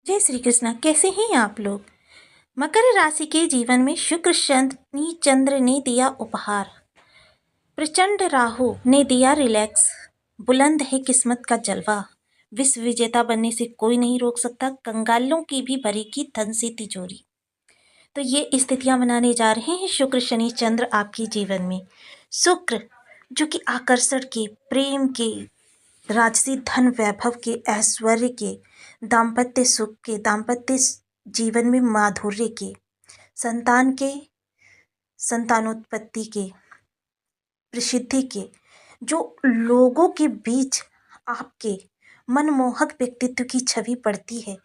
जय श्री कृष्णा। कैसे हैं आप लोग। मकर राशि के जीवन में शुक्र शनि चंद्र ने दिया उपहार, प्रचंड राहु ने दिया रिलैक्स, बुलंद है किस्मत का जलवा, विश्व विजेता बनने से कोई नहीं रोक सकता, कंगालों की भी भरेगी धन से तिजोरी। तो ये स्थितियां बनाने जा रहे हैं शुक्र शनि चंद्र आपके जीवन में। शुक्र जो कि आकर्षण के, प्रेम के, राजसी धन वैभव के, ऐश्वर्य के, दाम्पत्य सुख के, दाम्पत्य जीवन में माधुर्य के, संतान के, संतानोत्पत्ति के, प्रसिद्धि के, जो लोगों के बीच आपके मनमोहक व्यक्तित्व की छवि पड़ती है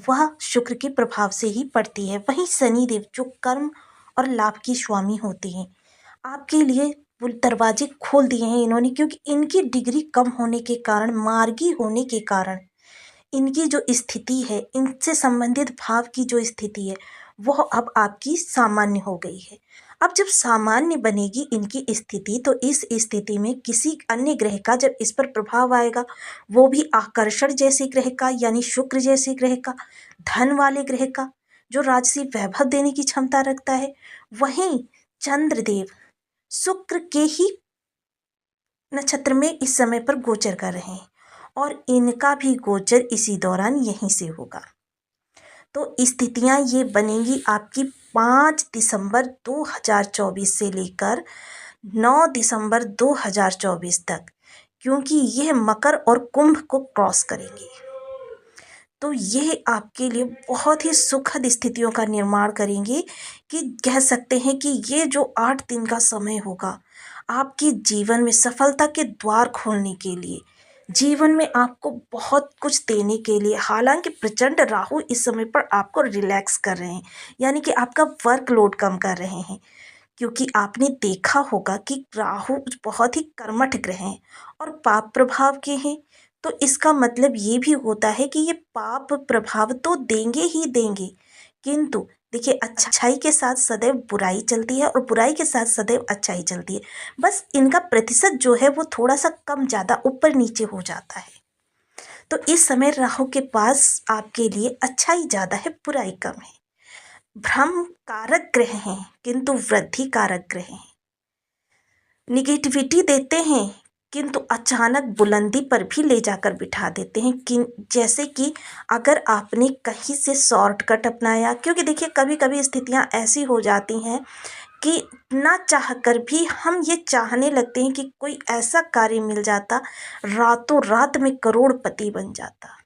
वह शुक्र के प्रभाव से ही पड़ती है। वहीं शनिदेव जो कर्म और लाभ के स्वामी होते हैं, आपके लिए वो दरवाजे खोल दिए हैं इन्होंने, क्योंकि इनकी डिग्री कम होने के कारण, मार्गी होने के कारण, इनकी जो स्थिति है, इनसे संबंधित भाव की जो स्थिति है वह अब आपकी सामान्य हो गई है। अब जब सामान्य बनेगी इनकी स्थिति, तो इस स्थिति में किसी अन्य ग्रह का जब इस पर प्रभाव आएगा, वो भी आकर्षण जैसे ग्रह का, यानी शुक्र जैसे ग्रह का, धन वाले ग्रह का, जो राजसी वैभव देने की क्षमता रखता है, वहीं चंद्रदेव शुक्र के ही नक्षत्र में इस समय पर गोचर कर रहे हैं और इनका भी गोचर इसी दौरान यहीं से होगा। तो स्थितियां ये बनेंगी आपकी 5 दिसंबर 2024 से लेकर 9 दिसंबर 2024 तक, क्योंकि यह मकर और कुंभ को क्रॉस करेंगे। तो यह आपके लिए बहुत ही सुखद स्थितियों का निर्माण करेंगे कि कह सकते हैं कि ये जो 8 दिन का समय होगा आपके जीवन में सफलता के द्वार खोलने के लिए, जीवन में आपको बहुत कुछ देने के लिए। हालांकि प्रचंड राहु इस समय पर आपको रिलैक्स कर रहे हैं, यानी कि आपका वर्कलोड कम कर रहे हैं, क्योंकि आपने देखा होगा कि राहु बहुत ही कर्मठ ग्रह हैं और पाप प्रभाव के हैं। तो इसका मतलब ये भी होता है कि ये पाप प्रभाव तो देंगे ही देंगे, किंतु देखिए अच्छाई के साथ सदैव बुराई चलती है और बुराई के साथ सदैव अच्छाई चलती है। बस इनका प्रतिशत जो है वो थोड़ा सा कम ज़्यादा ऊपर नीचे हो जाता है। तो इस समय राहु के पास आपके लिए अच्छाई ज़्यादा है, बुराई कम है। भ्रम कारक ग्रह हैं किंतु वृद्धि कारक ग्रह हैं। निगेटिविटी देते हैं किंतु अचानक बुलंदी पर भी ले जाकर बिठा देते हैं कि जैसे कि अगर आपने कहीं से शॉर्टकट अपनाया, क्योंकि देखिए कभी कभी स्थितियां ऐसी हो जाती हैं कि ना चाह कर भी हम ये चाहने लगते हैं कि कोई ऐसा कार्य मिल जाता, रातों रात में करोड़पति बन जाता,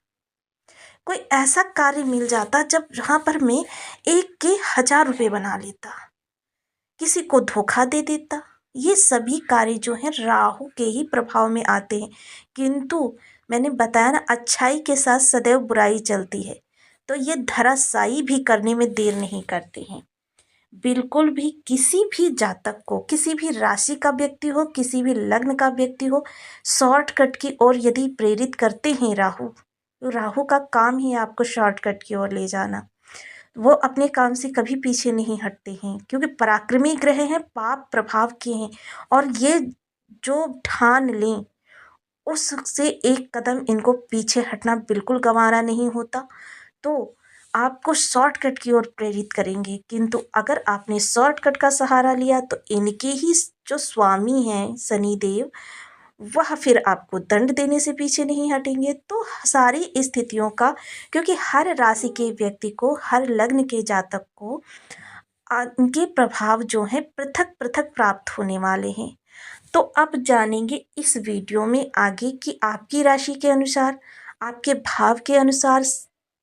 कोई ऐसा कार्य मिल जाता जब जहाँ पर मैं एक के 1000 रुपये बना लेता, किसी को धोखा दे देता। ये सभी कार्य जो हैं राहु के ही प्रभाव में आते हैं, किंतु मैंने बताया ना अच्छाई के साथ सदैव बुराई चलती है, तो ये धराशायी भी करने में देर नहीं करते हैं। बिल्कुल भी किसी भी जातक को, किसी भी राशि का व्यक्ति हो, किसी भी लग्न का व्यक्ति हो, शॉर्टकट की ओर यदि प्रेरित करते हैं राहु, तो राहु का काम ही आपको शॉर्टकट की ओर ले जाना। वो अपने काम से कभी पीछे नहीं हटते हैं, क्योंकि पराक्रमी ग्रह हैं, पाप प्रभाव के हैं, और ये जो ठान लें उससे एक कदम इनको पीछे हटना बिल्कुल गंवारा नहीं होता। तो आपको शॉर्टकट की ओर प्रेरित करेंगे, किंतु अगर आपने शॉर्टकट का सहारा लिया तो इनके ही जो स्वामी हैं शनिदेव, वह फिर आपको दंड देने से पीछे नहीं हटेंगे। तो सारी स्थितियों का, क्योंकि हर राशि के व्यक्ति को, हर लग्न के जातक को उनके प्रभाव जो हैं पृथक पृथक प्राप्त होने वाले हैं। तो अब जानेंगे इस वीडियो में आगे कि आपकी राशि के अनुसार, आपके भाव के अनुसार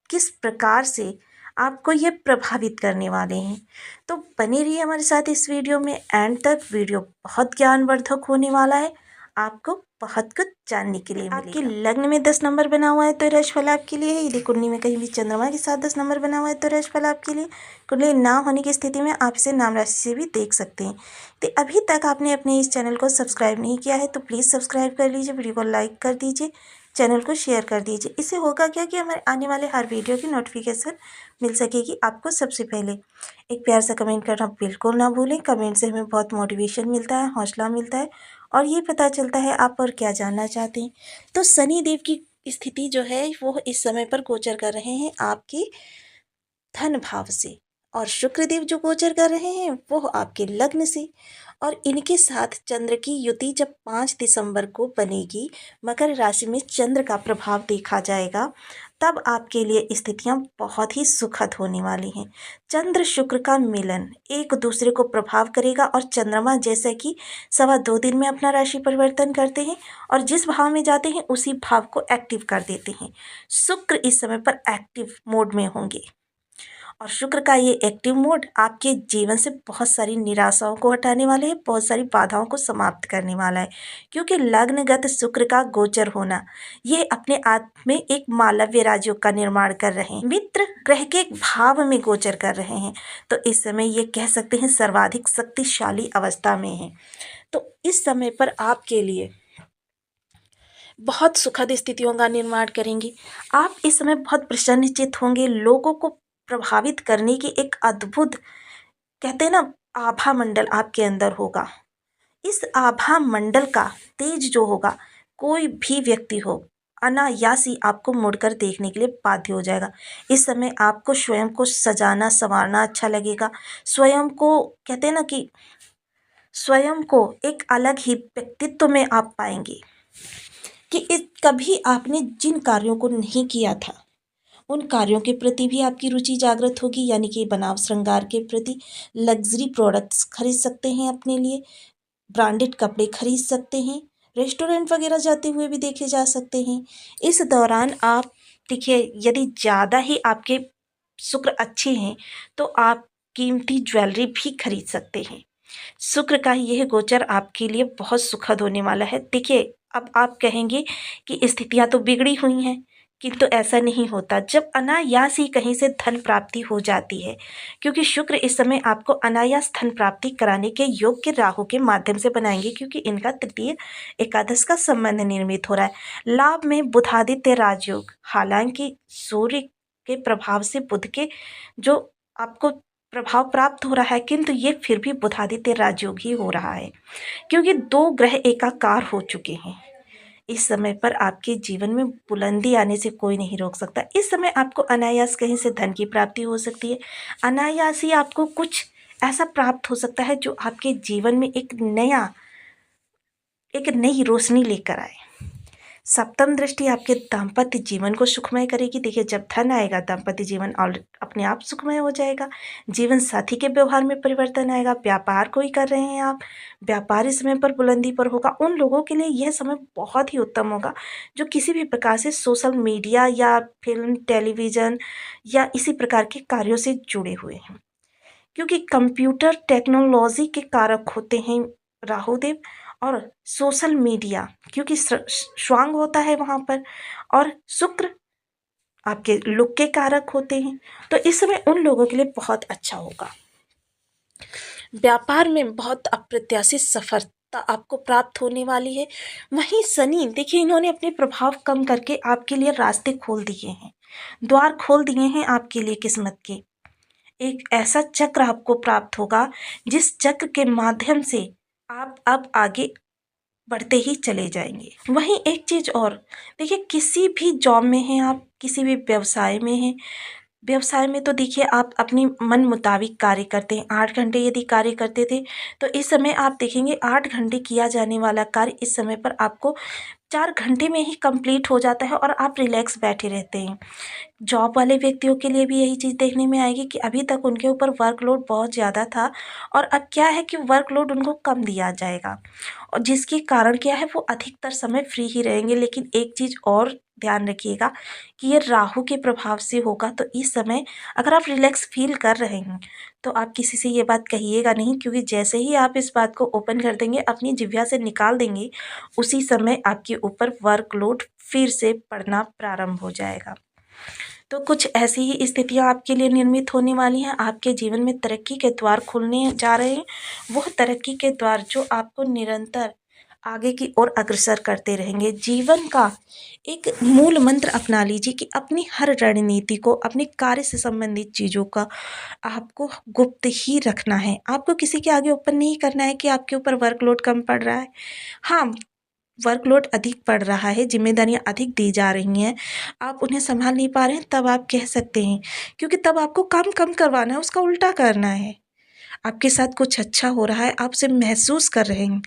किस प्रकार से आपको ये प्रभावित करने वाले हैं। तो बने रहिए हमारे साथ इस वीडियो में एंड तक। वीडियो बहुत ज्ञानवर्धक होने वाला है, आपको बहुत कुछ जानने के लिए मिलेगा। आपके लग्न में 10 नंबर बना हुआ है तो राशिफल आपके लिए है। यदि कुंडली में कहीं भी चंद्रमा के साथ 10 नंबर बना हुआ है तो राशिफल आपके लिए। कुंडली ना होने की स्थिति में आप इसे नाम राशि से भी देख सकते हैं। तो अभी तक आपने अपने इस चैनल को सब्सक्राइब नहीं किया है तो प्लीज़ सब्सक्राइब कर लीजिए, वीडियो को लाइक कर दीजिए, चैनल को शेयर कर दीजिए। इससे होगा क्या कि हमारे आने वाले हर वीडियो की नोटिफिकेशन मिल सकेगी आपको सबसे पहले। एक प्यार सा कमेंट करना बिल्कुल ना भूलें, कमेंट से हमें बहुत मोटिवेशन मिलता है, हौसला मिलता है और ये पता चलता है आप और क्या जानना चाहते हैं। तो शनि देव की स्थिति जो है वो इस समय पर गोचर कर रहे हैं आपकी धन भाव से, और शुक्रदेव जो गोचर कर रहे हैं वो आपके लग्न से, और इनके साथ चंद्र की युति जब 5 दिसंबर को बनेगी, मकर राशि में चंद्र का प्रभाव देखा जाएगा, तब आपके लिए स्थितियां बहुत ही सुखद होने वाली हैं। चंद्र शुक्र का मिलन एक दूसरे को प्रभाव करेगा, और चंद्रमा जैसे कि 2.25 दिन में अपना राशि परिवर्तन करते हैं और जिस भाव में जाते हैं उसी भाव को एक्टिव कर देते हैं। शुक्र इस समय पर एक्टिव मोड में होंगे, और शुक्र का ये एक्टिव मोड आपके जीवन से बहुत सारी निराशाओं को हटाने वाले हैं, बहुत सारी बाधाओं को समाप्त करने वाला है, क्योंकि लग्नगत शुक्र का गोचर होना ये अपने आप में एक मालव्य राजयोग का निर्माण कर रहे हैं, मित्र ग्रह के एक भाव में गोचर कर रहे हैं। तो इस समय ये कह सकते हैं सर्वाधिक शक्तिशाली अवस्था में है। तो इस समय पर आपके लिए बहुत सुखद स्थितियों का निर्माण करेंगे। आप इस समय बहुत प्रसन्नचित्त होंगे, लोगों को प्रभावित करने की एक अद्भुत, कहते हैं ना, आभा मंडल आपके अंदर होगा। इस आभा मंडल का तेज जो होगा, कोई भी व्यक्ति हो अनायास ही आपको मुड़कर देखने के लिए बाध्य हो जाएगा। इस समय आपको स्वयं को सजाना संवारना अच्छा लगेगा, स्वयं को, कहते हैं ना कि स्वयं को एक अलग ही व्यक्तित्व में आप पाएंगे कि कभी आपने जिन कार्यों को नहीं किया था उन कार्यों के प्रति भी आपकी रुचि जागृत होगी, यानी कि बनाव श्रृंगार के प्रति। लग्जरी प्रोडक्ट्स खरीद सकते हैं अपने लिए, ब्रांडेड कपड़े खरीद सकते हैं, रेस्टोरेंट वगैरह जाते हुए भी देखे जा सकते हैं। इस दौरान आप देखिए, यदि ज़्यादा ही आपके शुक्र अच्छे हैं तो आप कीमती ज्वेलरी भी खरीद सकते हैं। शुक्र का यह गोचर आपके लिए बहुत सुखद होने वाला है। देखिए, अब आप कहेंगे कि स्थितियां तो बिगड़ी हुई हैं, किंतु ऐसा नहीं होता जब अनायास ही कहीं से धन प्राप्ति हो जाती है, क्योंकि शुक्र इस समय आपको अनायास धन प्राप्ति कराने के योग के राहु के माध्यम से बनाएंगे, क्योंकि इनका तृतीय एकादश का संबंध निर्मित हो रहा है। लाभ में बुधादित्य राजयोग, हालांकि सूर्य के प्रभाव से बुध के जो आपको प्रभाव प्राप्त हो रहा है, किंतु ये फिर भी बुधादित्य राजयोग ही हो रहा है, क्योंकि 2 ग्रह एकाकार हो चुके हैं। इस समय पर आपके जीवन में बुलंदी आने से कोई नहीं रोक सकता। इस समय आपको अनायास कहीं से धन की प्राप्ति हो सकती है, अनायास ही आपको कुछ ऐसा प्राप्त हो सकता है जो आपके जीवन में एक नई रोशनी लेकर आए। सप्तम दृष्टि आपके दाम्पत्य जीवन को सुखमय करेगी। देखिए, जब धन आएगा दाम्पत्य जीवन और अपने आप सुखमय हो जाएगा। जीवन साथी के व्यवहार में परिवर्तन आएगा। व्यापार कोई कर रहे हैं आप, व्यापार इस समय पर बुलंदी पर होगा। उन लोगों के लिए यह समय बहुत ही उत्तम होगा जो किसी भी प्रकार से सोशल मीडिया या फिल्म, टेलीविज़न या इसी प्रकार के कार्यों से जुड़े हुए हैं, क्योंकि कंप्यूटर टेक्नोलॉजी के कारक होते हैं राहुदेव, और सोशल मीडिया क्योंकि स्वांग होता है वहाँ पर, और शुक्र आपके लुक के कारक होते हैं। तो इस समय उन लोगों के लिए बहुत अच्छा होगा। व्यापार में बहुत अप्रत्याशित सफलता आपको प्राप्त होने वाली है। वहीं शनि, देखिए, इन्होंने अपने प्रभाव कम करके आपके लिए रास्ते खोल दिए हैं, द्वार खोल दिए हैं आपके लिए किस्मत के। एक ऐसा चक्र आपको प्राप्त होगा जिस चक्र के माध्यम से आप अब आगे बढ़ते ही चले जाएंगे। वहीं एक चीज़ और, देखिए, किसी भी जॉब में हैं आप, किसी भी व्यवसाय में हैं, व्यवसाय में तो देखिए आप अपनी मन मुताबिक कार्य करते हैं। 8 घंटे यदि कार्य करते थे तो इस समय आप देखेंगे 8 घंटे किया जाने वाला कार्य इस समय पर आपको 4 घंटे में ही कंप्लीट हो जाता है और आप रिलैक्स बैठे रहते हैं। जॉब वाले व्यक्तियों के लिए भी यही चीज़ देखने में आएगी कि अभी तक उनके ऊपर वर्कलोड बहुत ज़्यादा था, और अब क्या है कि वर्कलोड उनको कम दिया जाएगा, और जिसके कारण क्या है, वो अधिकतर समय फ्री ही रहेंगे। लेकिन एक चीज़ और ध्यान रखिएगा कि ये राहु के प्रभाव से होगा, तो इस समय अगर आप रिलैक्स फील कर रहे हैं तो आप किसी से ये बात कहिएगा नहीं, क्योंकि जैसे ही आप इस बात को ओपन कर देंगे, अपनी जिह्वा से निकाल देंगे, उसी समय आपके ऊपर वर्कलोड फिर से पड़ना प्रारंभ हो जाएगा। तो कुछ ऐसी ही स्थितियाँ आपके लिए निर्मित होने वाली हैं। आपके जीवन में तरक्की के द्वार खुलने जा रहे हैं, वह तरक्की के द्वार जो आपको निरंतर आगे की ओर अग्रसर करते रहेंगे। जीवन का एक मूल मंत्र अपना लीजिए कि अपनी हर रणनीति को, अपने कार्य से संबंधित चीज़ों का आपको गुप्त ही रखना है। आपको किसी के आगे ओपन नहीं करना है कि आपके ऊपर वर्कलोड कम पड़ रहा है। हाँ, वर्कलोड अधिक पड़ रहा है, ज़िम्मेदारियाँ अधिक दी जा रही हैं, आप उन्हें सँभाल नहीं पा रहे हैं, तब आप कह सकते हैं, क्योंकि तब आपको काम कम करवाना है, उसका उल्टा करना है। आपके साथ कुछ अच्छा हो रहा है, आप उसे महसूस कर रहे हैं।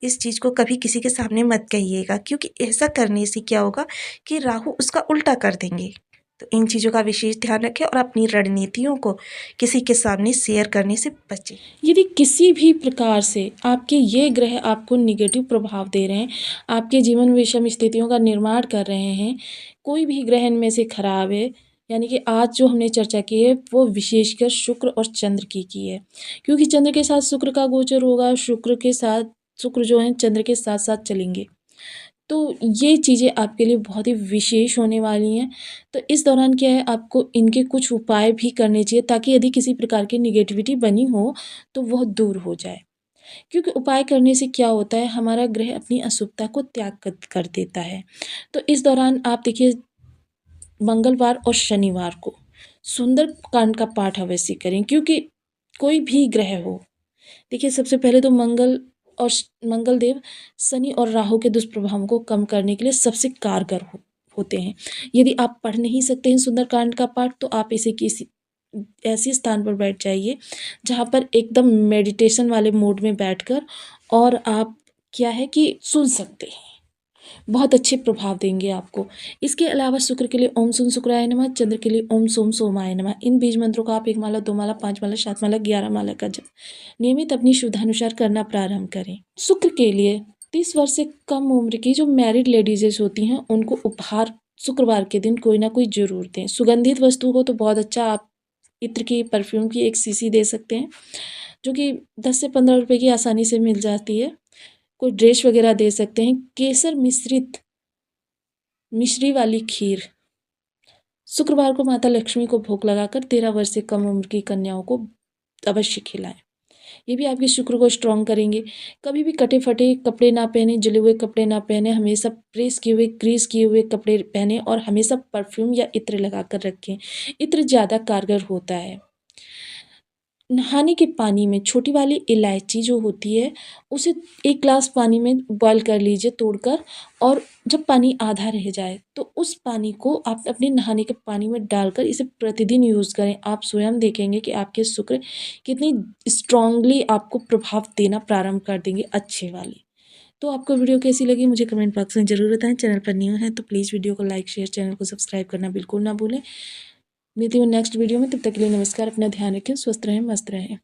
इस चीज़ को कभी किसी के सामने मत कहिएगा, क्योंकि ऐसा करने से क्या होगा कि राहु उसका उल्टा कर देंगे। तो इन चीज़ों का विशेष ध्यान रखें और अपनी रणनीतियों को किसी के सामने शेयर करने से बचें। यदि किसी भी प्रकार से आपके ये ग्रह आपको निगेटिव प्रभाव दे रहे हैं, आपके जीवन में विषम स्थितियों का निर्माण कर रहे हैं, कोई भी ग्रह इनमें से खराब है, यानी कि आज जो हमने चर्चा की है वो विशेषकर शुक्र और चंद्र की है, क्योंकि चंद्र के साथ शुक्र का गोचर होगा, शुक्र जो है चंद्र के साथ साथ चलेंगे, तो ये चीज़ें आपके लिए बहुत ही विशेष होने वाली हैं। तो इस दौरान क्या है, आपको इनके कुछ उपाय भी करने चाहिए, ताकि यदि किसी प्रकार की नेगेटिविटी बनी हो तो वह दूर हो जाए। क्योंकि उपाय करने से क्या होता है, हमारा ग्रह अपनी अशुभता को त्याग कर देता है। तो इस दौरान आप देखिए, मंगलवार और शनिवार को सुंदर कांड का पाठ अवश्य करें, क्योंकि कोई भी ग्रह हो, देखिए सबसे पहले तो मंगल देव शनि और राहु के दुष्प्रभावों को कम करने के लिए सबसे कारगर होते हैं। यदि आप पढ़ नहीं सकते हैं सुंदरकांड का पाठ, तो आप इसे किसी ऐसे स्थान पर बैठ जाइए जहाँ पर एकदम मेडिटेशन वाले मोड में बैठकर और आप क्या है कि सुन सकते हैं, बहुत अच्छे प्रभाव देंगे आपको। इसके अलावा शुक्र के लिए ओम सुन शुक्राय नमः, चंद्र के लिए ओम सोम सोमाय नमः। इन बीज मंत्रों का आप 1 माला, 2 माला, 5 माला, 7 माला, 11 माला का जप नियमित अपनी शुद्धानुसार करना प्रारंभ करें। शुक्र के लिए 30 वर्ष से कम उम्र की जो मैरिड लेडीजेस होती हैं, उनको उपहार शुक्रवार के दिन कोई ना कोई जरूर दें। सुगंधित वस्तु हो तो बहुत अच्छा, आप इत्र की, परफ्यूम की 1 शीशी दे सकते हैं, जो कि 10 से 15 रुपए की आसानी से मिल जाती है। कोई ड्रेस वगैरह दे सकते हैं। केसर मिश्रित मिश्री वाली खीर शुक्रवार को माता लक्ष्मी को भोग लगाकर 13 वर्ष से कम उम्र की कन्याओं को अवश्य खिलाएं। ये भी आपके शुक्र को स्ट्रॉन्ग करेंगे। कभी भी कटे फटे कपड़े ना पहने, जले हुए कपड़े ना पहने, हमेशा प्रेस किए हुए, ग्रीस किए हुए कपड़े पहने और हमेशा परफ्यूम या इत्र लगाकर रखें। इत्र ज़्यादा कारगर होता है। नहाने के पानी में छोटी वाली इलायची जो होती है, उसे 1 ग्लास पानी में बॉयल कर लीजिए तोड़कर, और जब पानी आधा रह जाए तो उस पानी को आप अपने नहाने के पानी में डालकर इसे प्रतिदिन यूज़ करें। आप स्वयं देखेंगे कि आपके शुक्र कितनी स्ट्रांगली आपको प्रभाव देना प्रारंभ कर देंगे, अच्छे वाले। तो आपको वीडियो कैसी लगी मुझे कमेंट बॉक्स में ज़रूर बताएं। चैनल पर न्यू हैं तो प्लीज़ वीडियो को लाइक, शेयर, चैनल को सब्सक्राइब करना बिल्कुल ना भूलें। मिलती हूँ नेक्स्ट वीडियो में, तब तक के लिए नमस्कार। अपना ध्यान रखें, स्वस्थ रहें, मस्त रहें।